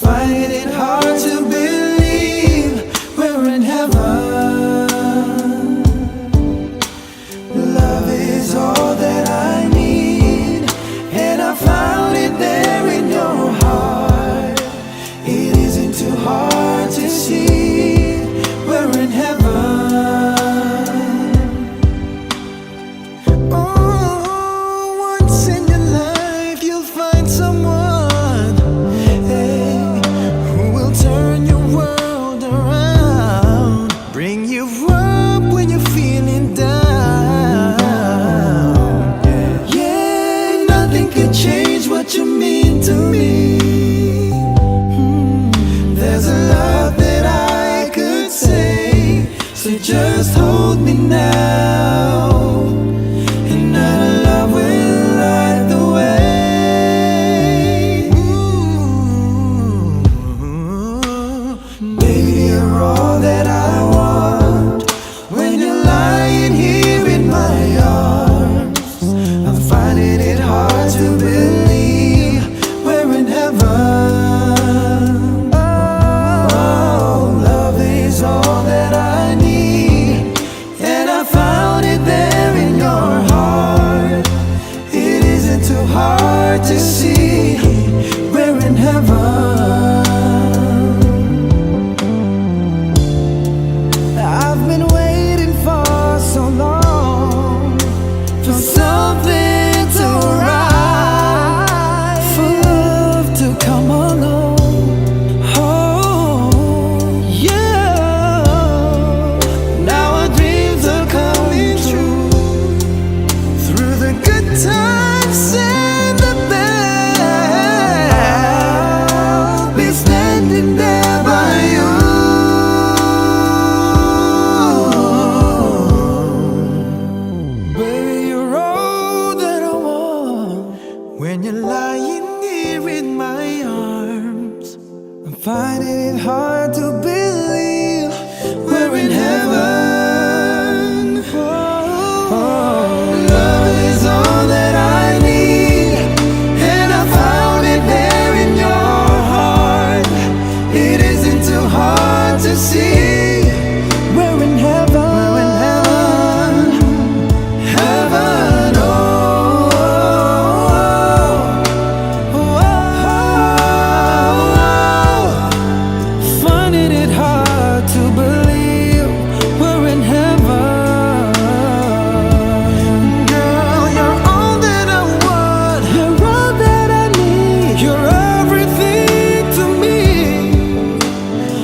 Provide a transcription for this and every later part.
finding it hard to believe we're in heaven. Love is all that I need, and I found it there in your heart. It isn't too hard to see we're in heaven. Change what you mean to me. There's a lot that I could say, so just hold me now, and our love will light the way. Baby, you're all that I want. When you're lying here in my arms, I'm finding it hard to believe we're in heaven. Oh, love is all that I need, and I found it there in your heart. It isn't too hard to see we're in heaven. I've been waiting for so long for something to rise, for love to come along. Oh, yeah. Now our dreams are coming true, through the good times and the bad. I'll be standing there by you. Baby, you're all that I want. When you're lying here in my arms, I'm finding it hard to believe we're in heaven. Oh, love is all that I need, and I found it there in your heart. It isn't too hard to see we're in heaven. We're in heaven. Heaven, oh, oh, oh, finding it hard to believe we're in heaven. Girl, you're all that I want. You're all that I need. You're everything to me.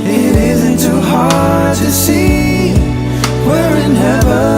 It isn't too hard to see we're in heaven.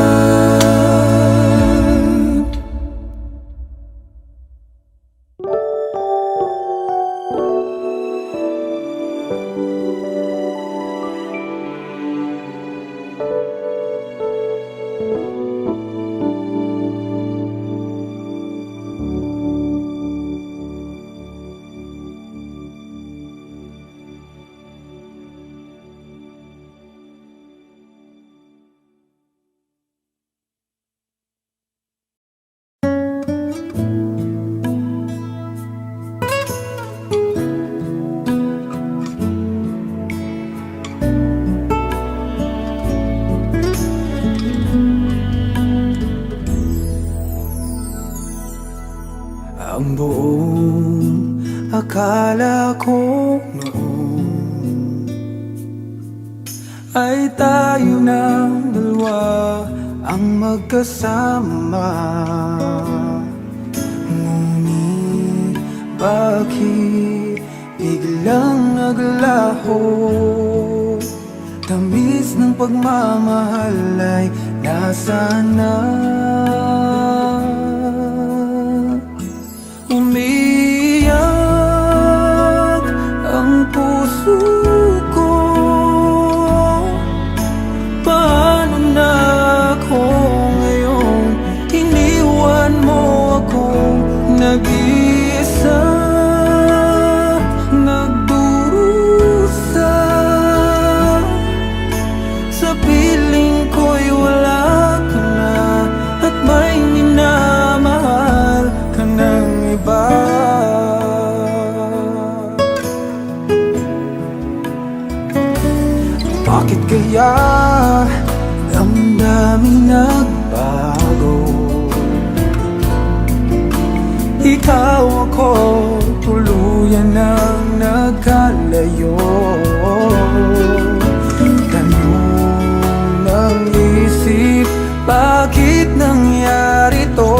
Ang buong akala ko noon ay tayo ng dalawa ang magkasama. Ngunit bakit biglang naglaho? Tamis ng pagmamahal ay nasaan na? Umiyak ang puso ko. Paano na ako ngayon? Iniwan mo akong nag-iisa, nagdurusa. Sa piling ko'y wala ka na, at may minamahal ka ng iba. Bakit kaya damdamin nagbago? Ikaw ako, tuluyan nang nagkalayo. Tanong ng isip, bakit nangyari to?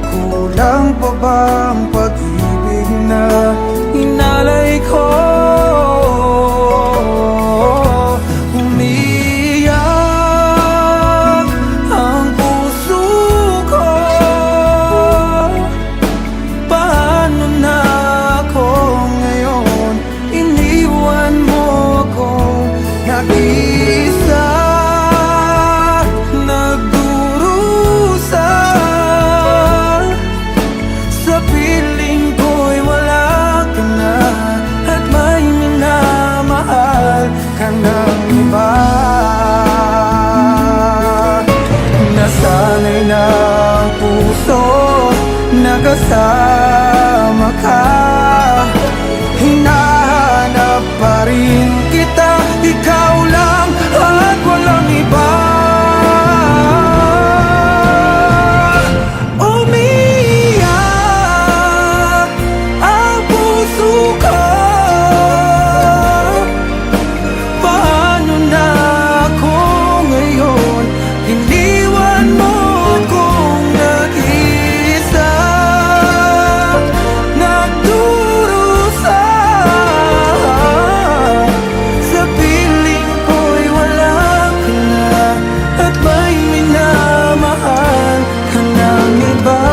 Kulang pa bang pag-ibig na inalay ko? Umiyak ang puso ko. Paano na ako ngayon? Iniwan mo ako nag-isa, nagdurusa. Sa piling ko'y wala ka na, at may minamahal ka ng iba. Nasanay na ang puso, nakasama ka. Hinahanap pa rin kita, ikaw lang at walang iba. Umiyak ang puso ko. Paano na ako ngayon? Iniwan mo akong nag-isa, nagdurusa. Sa piling ko'y wala ka na, at may minamahal ka ng iba.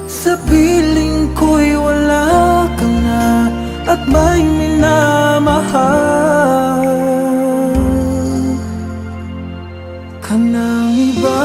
Sa piling ko'y wala ka na, at may minamahal ka ng iba.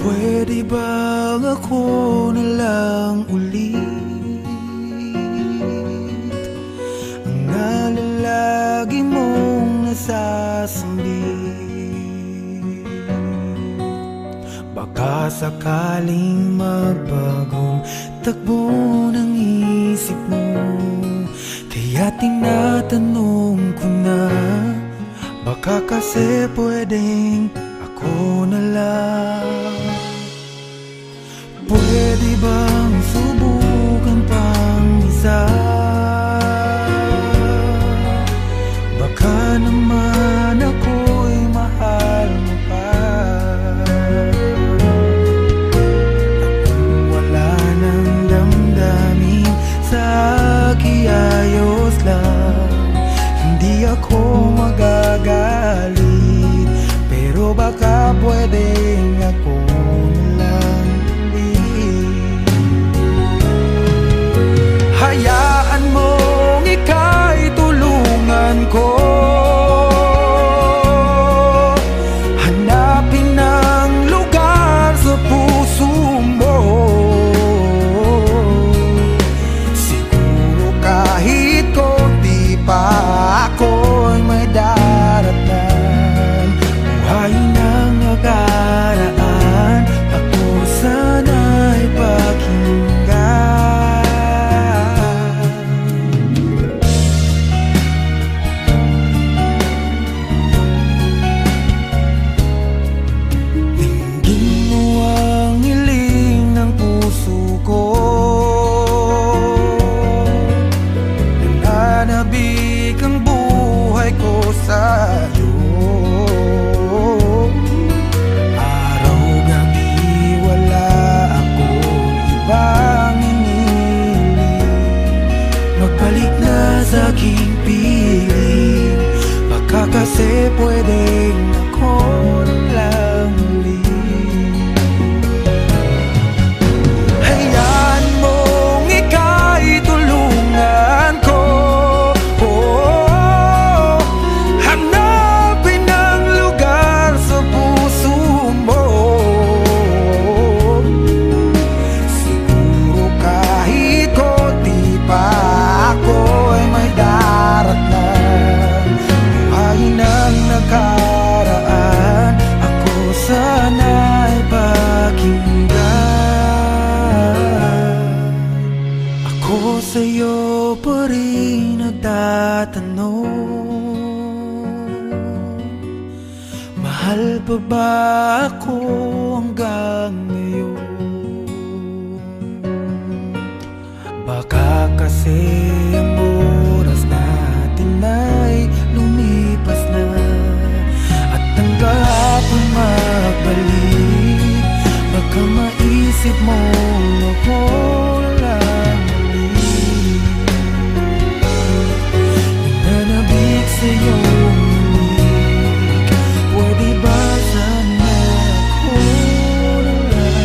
Pwede bang ako na lang ulit ang nalalagi mong nasasambit? Baka sakaling magbagong takbo ng isip mo, kaya tinatanong ko na, baka kasi pwedeng ako na lang. Pwede bang subukan pang isa? Baka naman ako'y mahal mo pa. Kung wala nang damdamin sa kiayos lang, hindi ako magagalit. Pero baka pwedeng ako na lang. Hayaan mong ika'y tulungan ko, hanapin ang lugar sa puso mo. Siguro kahit konti pa ako'y may daratnan, buhay ng nakaraan. aking piling. Baka kasi pwedeng ako lang muli. Hayaan mong ika'y tulungan ko, hanapin ang lugar sa puso mo. Siguro kahit konti pa ako ay may daratnan. Buhayin ang nakaraan, ako sana'y pakinggan. Ako sa'yo pa rin nagtatanong, mahal pa ba ako hanggang ngayon? Baka kasi ang oras natin ay lumipas na, at ang kahapon magbalik. Baka maisip mo ako lang muli. Nananabik sa'yo uminig, pwede ba sana ako na lang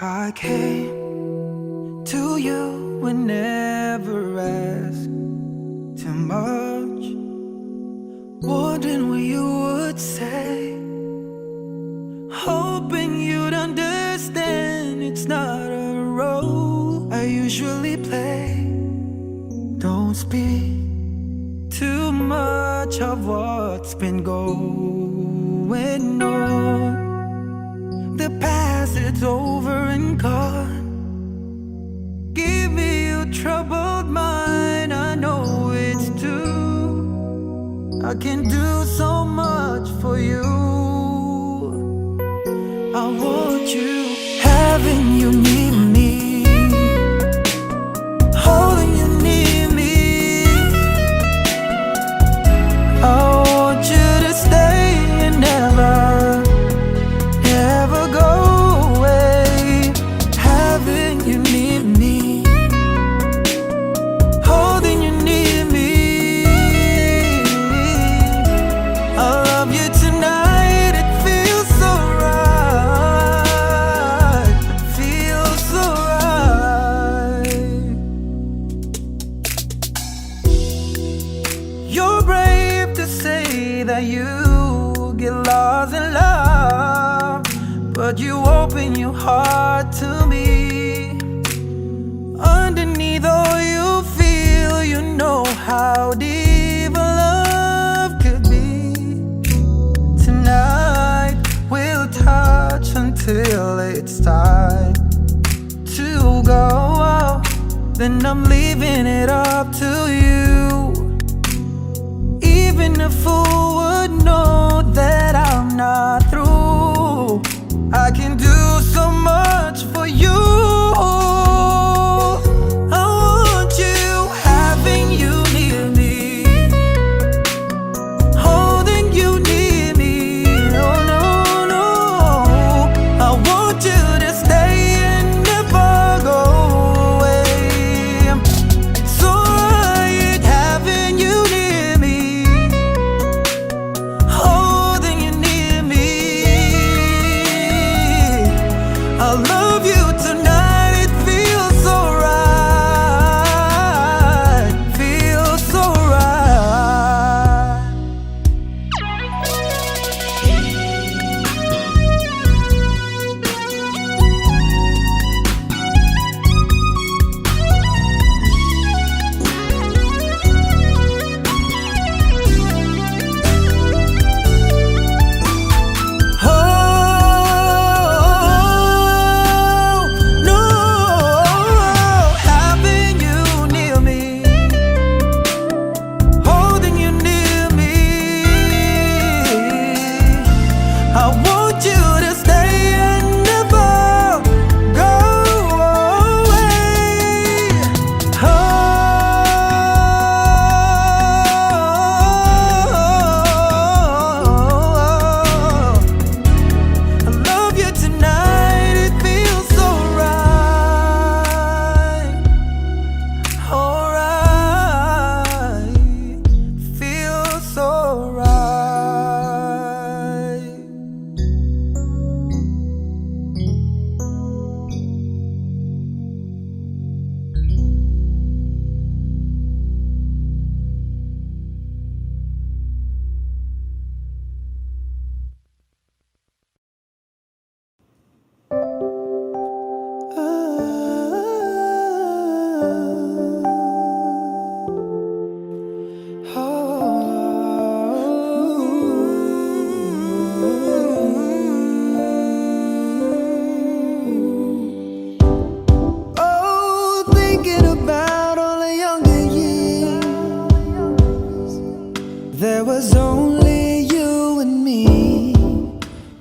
I came to you and never asked too much, wondering what you would say, hoping you'd understand it's not a role I usually play. Don't speak too much of what's been going on. The past, it's over and gone. Give me your troubled mind, I know it's true. I can do so much for you. I want you, having you near me, holding you near me. I want you to stay and never go away. Having you near me, holding you near me. I love you tonight, it feels so right. It feels so right. You're brave to say that you get lost in love, but you open your heart to me. Underneath all you feel, you know how deep a love could be. Tonight we'll touch until it's time to go. Then I'm leaving it up to you. Even a fool would know that I'm not through. I can do so much for you. I want you, having you near me, holding you near me. Oh no, no, I want you to stay and never go away. It's alright.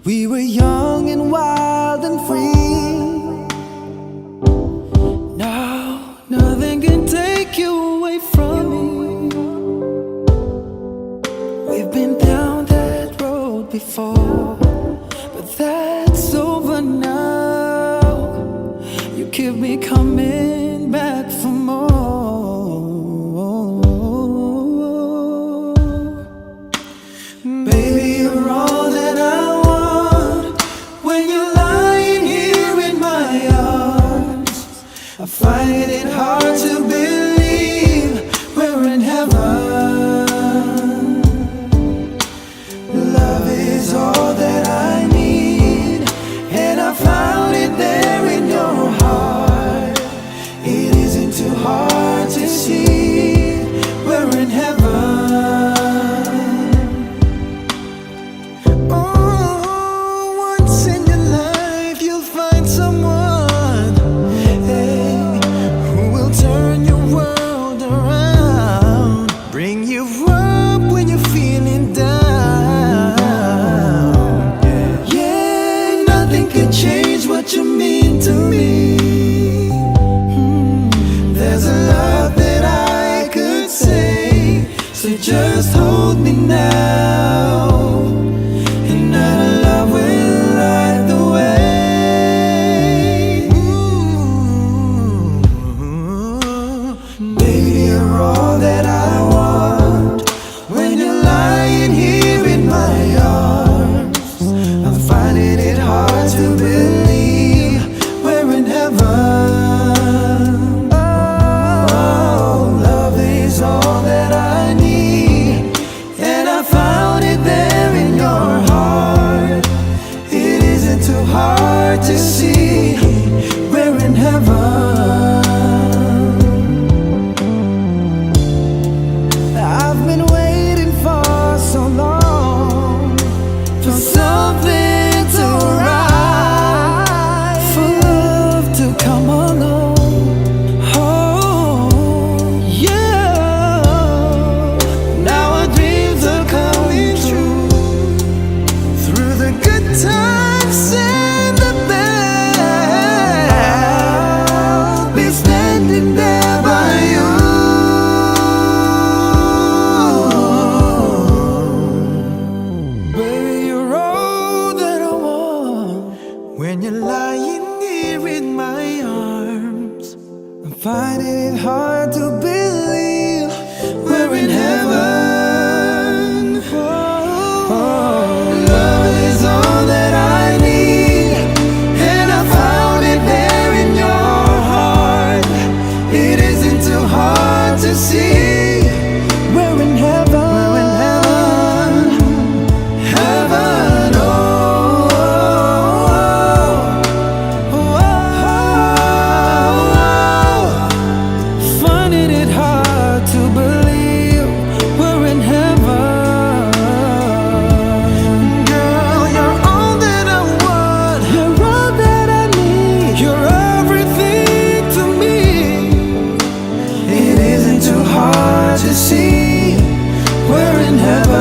We were young and wild and free. Now nothing can take you away from me. We've been down that road before, but that's over now. You keep me coming back for more. Baby, you're all that I want. When you're lying here in my arms, I find it hard to believe we're in heaven. Love is all that I need, and I found it there in your heart. It isn't too hard to see we're in heaven. Change what you mean to me. There's a lot that I could say, so just hold me now, and our love will light the way. Baby, you're all that I want. When you're lying here in my arms, I'm finding it hard to believe we're in heaven. Oh, love is all that I need, and I found it there in your heart. It isn't too hard to see we're in heaven. I've been waiting for so long for something to rise, for love to come along. Oh, yeah. Now our dreams are coming true, through the good times and the bad. I'll be standing there by you. Baby, you're all that I want. When you're lying here in my arms, I'm finding it hard to believe we're in heaven. Oh, love is all that I need, and I found it there in your heart. It isn't too hard to see we're in heaven. We're in heaven. Heaven, oh, oh, oh. Finding it hard to believe we're in heaven. Girl, you're all that I want. You're all that I need. You're everything to me. It isn't too hard to see we're in heaven.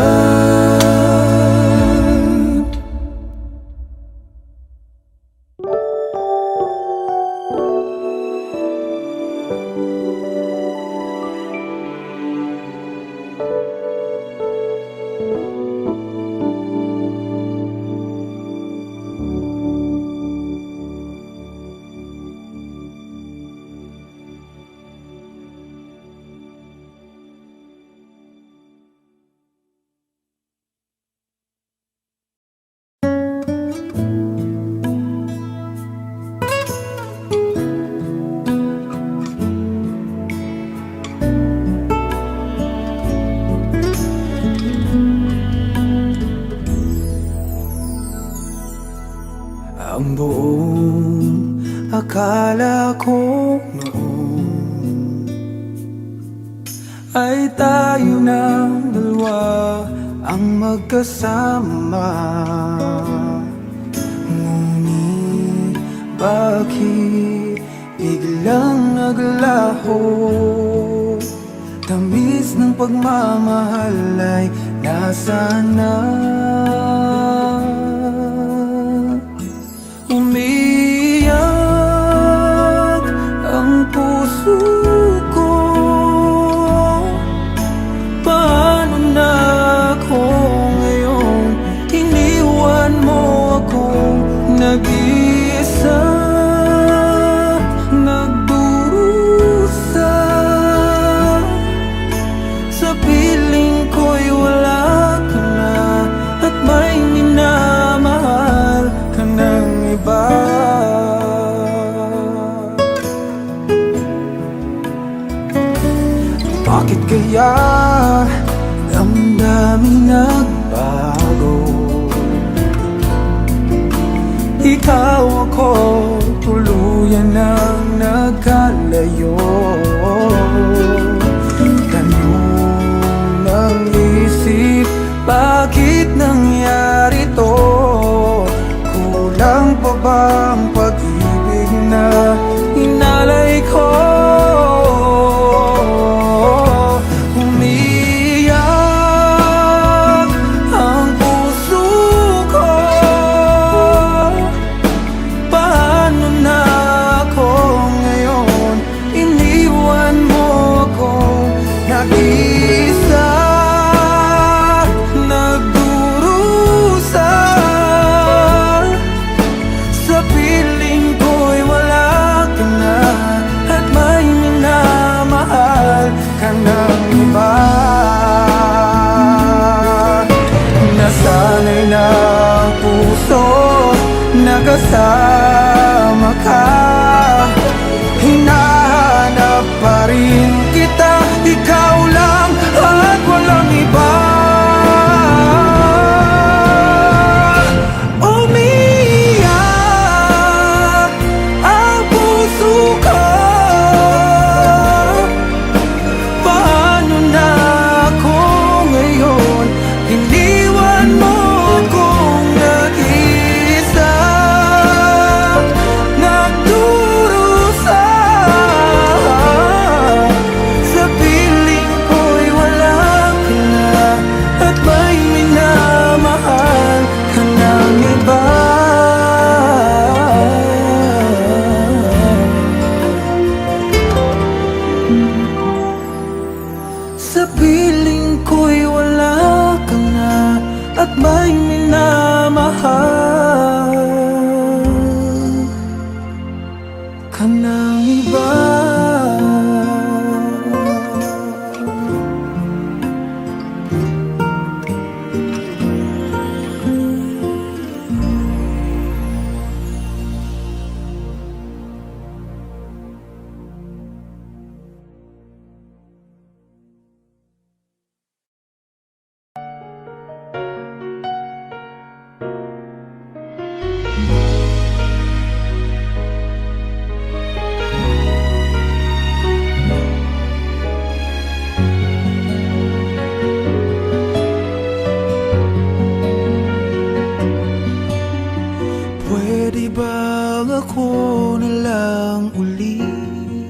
Ang buong akala ko noon ay tayo ng dalawa ang magkasama. Ngunit bakit biglang naglaho? Tamis ng pagmamahal ay nasaan na? ikaw ako tuluyan ng nagkalayo. Tanong ng isip, bakit nangyari to? Kulang pa bang pag-ibig na inalay ko? Umiyak ang puso ko. Paano na ako ngayon? Iniwan mo ako nag-isa, nagdurusa. Sa piling ko'y wala ka na, at may minamahal ka ng iba. Nasanay na ang puso, nakasama ka. Hinahanap pa rin kita, ikaw lang at walang iba. Umiyak ang puso ko. Paano na ako ngayon? Iniwan mo akong nag-isa, nagdurusa. Sa piling ko'y wala ka na, at may minamahal ka ng iba. Sa piling ko'y wala ka na, at may minamahal ka ng iba. Pwede bang ako na lang ulit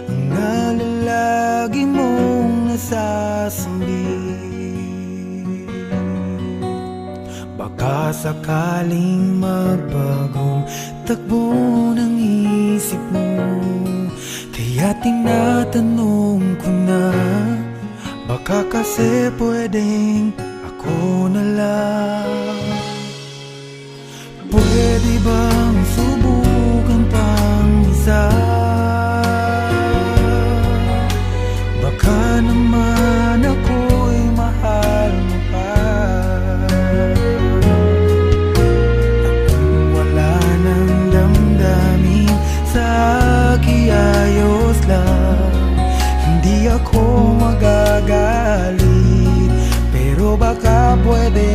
ang nalalagi mong nasasambit? Baka sakaling magbagong takbo ng isip mo, kaya tinatanong ko na, baka kasi pwedeng ako na lang. Pwede bang subukan pang isa? Baka naman ako'y mahal mo pa. Kung wala nang damdamin sa kiayos lang, hindi ako magagalit. Pero baka pwede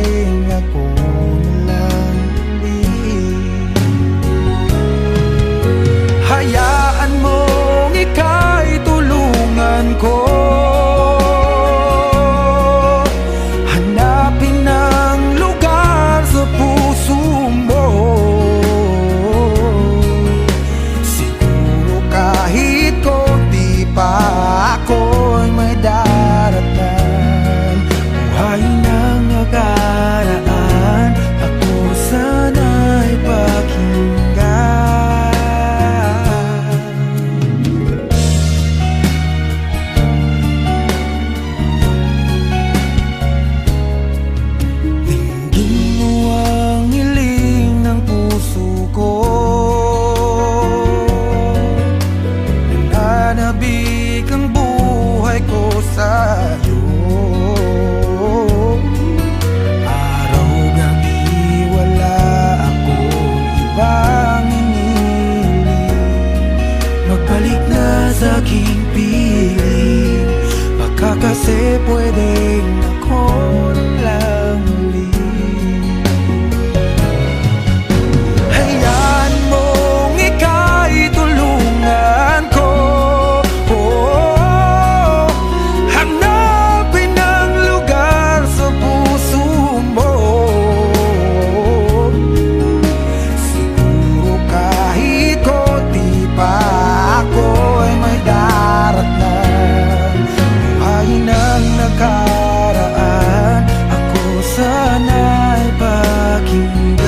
pakinggan.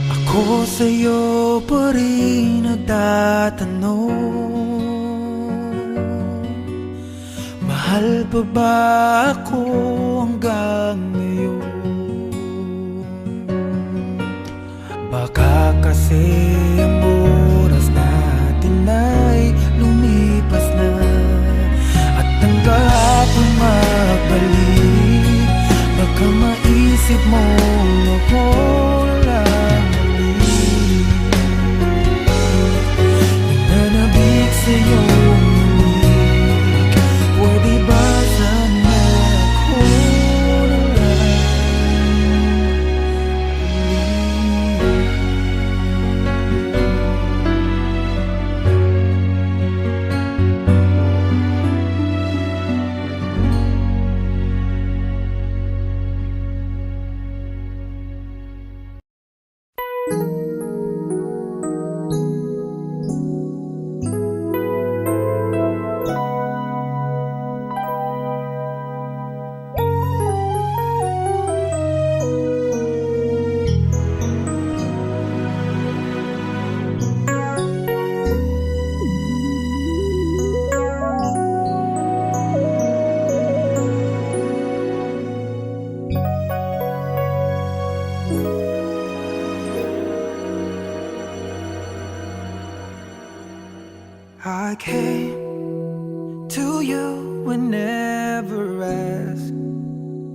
Ako sa'yo pa rin nagtatanong, mahal pa ba ako hanggang ngayon? Baka kasi ang oras natin ay lumipas na, at ang kahapon magbalik. Baka maisip mo ako lang muli, nananabik sa'yo. Pwede ba sana ako na lang I came to you and never asked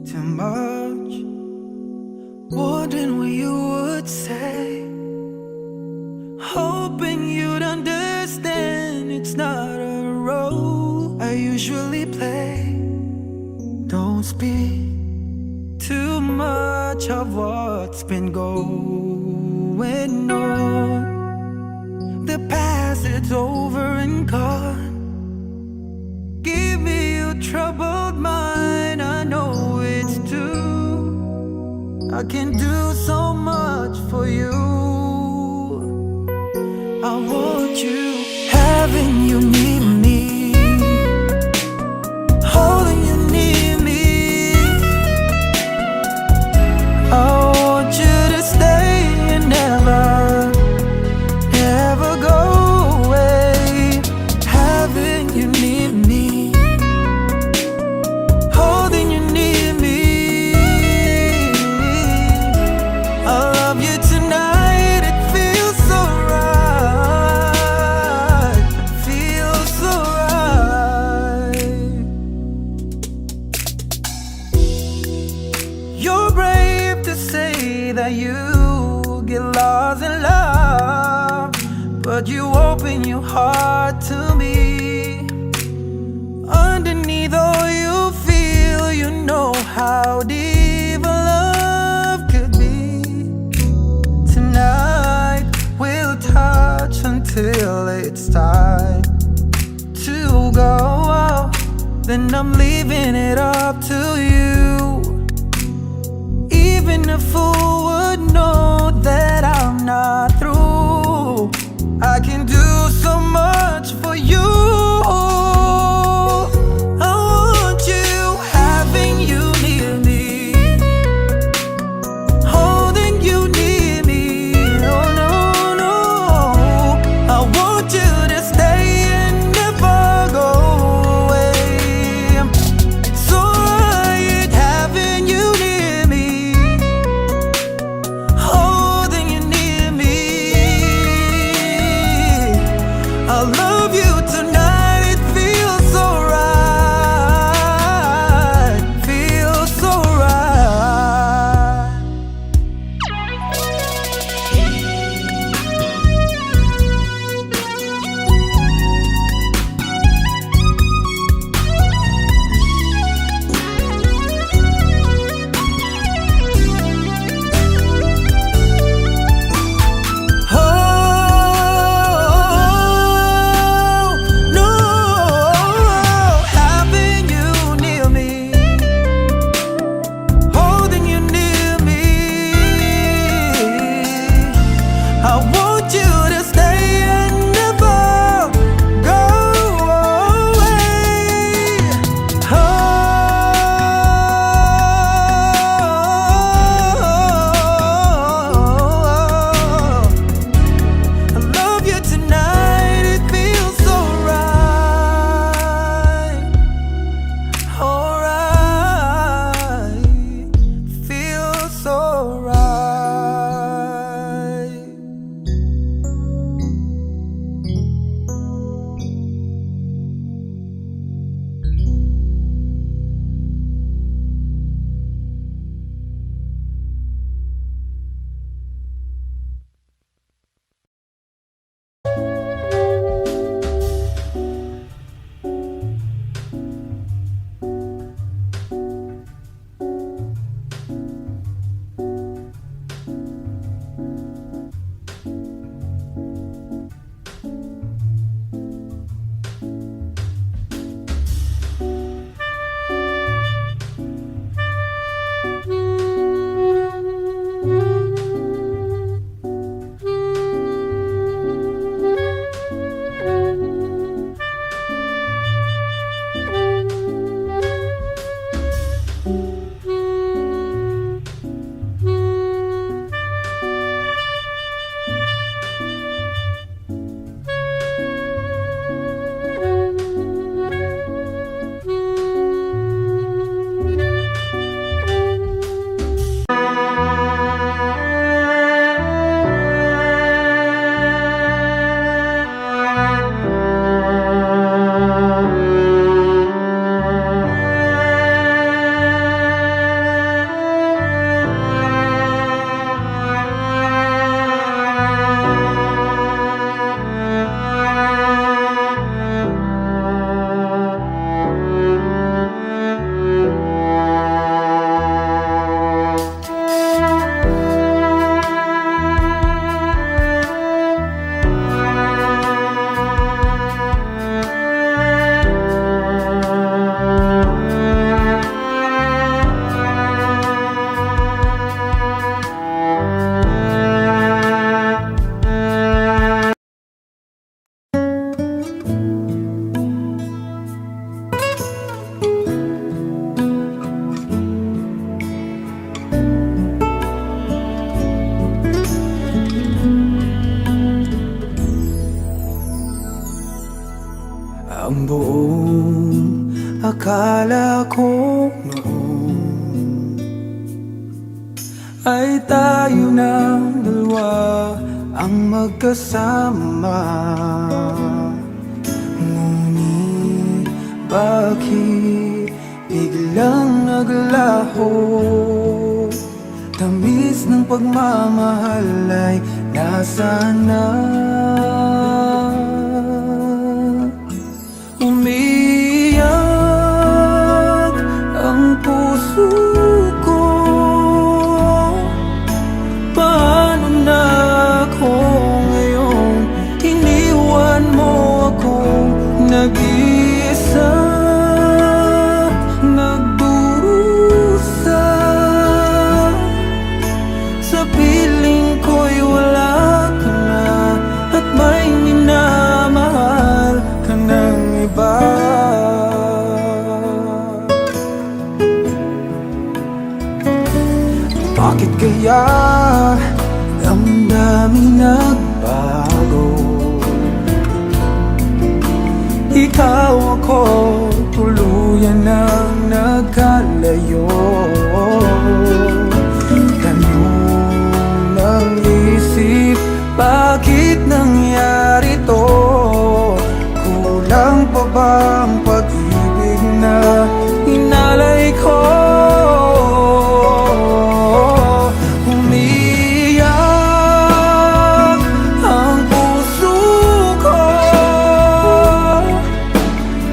too much, wondering what you would say, hoping you'd understand it's not a role I usually play. Don't speak too much of what's been going on. The past, it's over and gone. Give me your troubled mind, I know it's true. I can do so much for you. I want you, having you near me, holding you near me. I want you to stay and never go away. Having you near me, holding you near me. I love you tonight, it feels so right, feels so right. You're brave to say that you get lost in love, but you open your heart to me. Underneath all you feel, you know how deep a love could be. Tonight we'll touch until it's time to go out. Then I'm leaving it up to you. Even a fool would know that I'm not through. I can do so much for you. I want you, having you near me, holding you near me. Oh no, no, I want you to stay and never go away. It's alright having you near me, Ang buong akala ko noon ay tayo ng dalawa ang magkasama. Ngunit bakit biglang naglaho? Tamis ng pagmamahal ay nasaan na? Umiyak ang puso ko. Paano na ako ngayon? Iniwan mo akong nag-iisa, nagdurusa. Sa piling ko'y wala ka na, at may minamahal ka ng iba. Bakit kaya damdamin nagbago? Ikaw ako tuluyan nang nagkalayo. Tanong ng isip, bakit nangyari to? Kulang pa bang pag-ibig na inalay ko? Umiyak ang puso ko.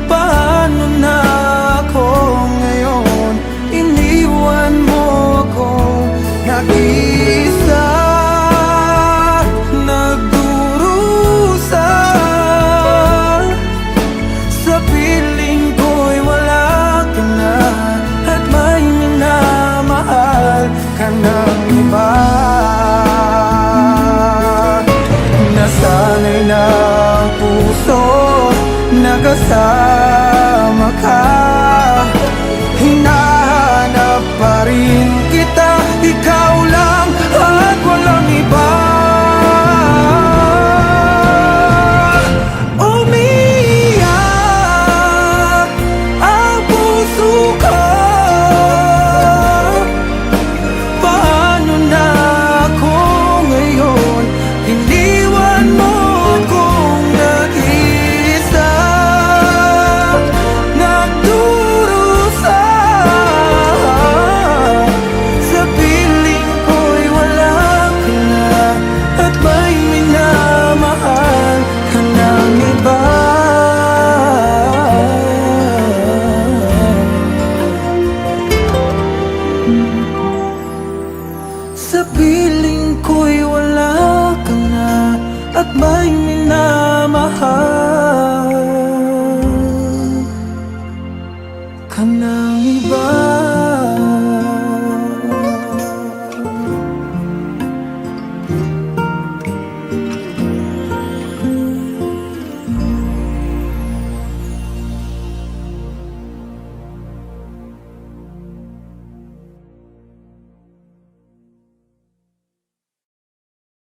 Paano na ako ngayon? Iniwan mo akong nag-iisa, nagdurusa. Sa piling ko'y wala ka na, at may minamahal ka ng iba. Nasanay na ang puso, nakasama ka. Hinahanap pa rin kita, ikaw lang at walang iba. Umiyak ang puso ko. Paano na ako ngayon? Iniwan mo akong nag-iisa, nagdurusa. Sa piling ko'y wala ka na, at may minamahal ka ng iba. Sa piling ko'y wala ka na, at may